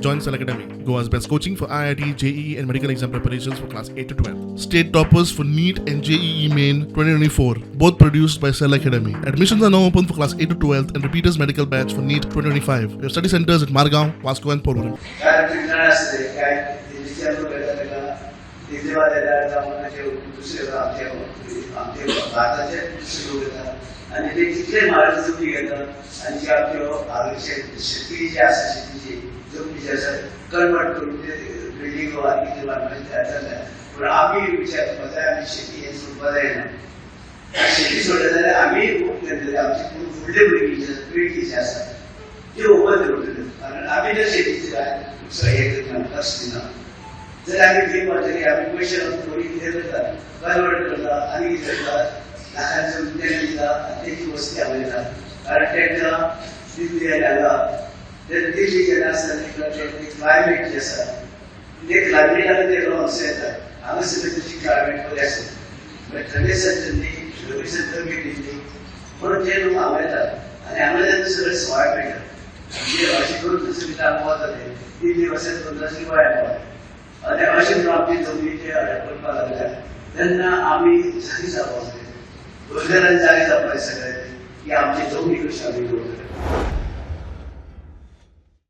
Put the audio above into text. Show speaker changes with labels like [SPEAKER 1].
[SPEAKER 1] Join Cell Academy, Goa's best coaching for IIT, JEE and medical exam preparations for class 8 to 12. State toppers for NEET and JEE Main 2024, both produced by Cell Academy. Admissions are now open for class 8 to 12th and repeaters medical batch for NEET 2025. We have study centers at Margao, Vasco and Porvorim.
[SPEAKER 2] आणि ते कितले महाराज जमनी घेतात आणि जे आपले शेतकरी जे आसा शेतीची जमनी जे आसा कन्वर्ट करून ते बिल्डिंग आनी कितें बांदपाचें तयार जाल्या पूण आमी विचार करपाक जाय आमी शेती हें सोडपाक जायना शेती सोडली जाल्यार आमी आमची फुडले भुरगीं पिळगी जी आसा ती ओपन दवरतली कारण आमी जर शेतीची कांय हें करना लक्ष दिना जाल्यार आमी कितें करतली आमी पयशे घालून थोडी कितें करता कन्वर्ट करता आनी कितें करता लाखांचं उद्योग दिला त्याची वस्ती आवडला कारण त्यांना दिल्ली आला तर दिल्ली गेला असताना क्लायमेट जे आसा ते क्लायमेट आला ते लॉन्स येतात हांगा सगळी तुझी क्लायमेट बरी आसा थंडे संतनी रवी संत दिल्ली म्हणून ते लोक हांगा येतात आनी हांगा येता सगळे सवाय मेळटा म्हणजे अशें करून सगळी काम वताले दिल्ली वचत 15 गोंयांत वता आनी अशें करून आमची जमनीचे अडक करपाक लागल्या तेन्ना आमी जागी जावपाक जाय रोजगारांची जागे जावपाक सगळ्यांनी की आमची जमनी कशी आमी दवरतले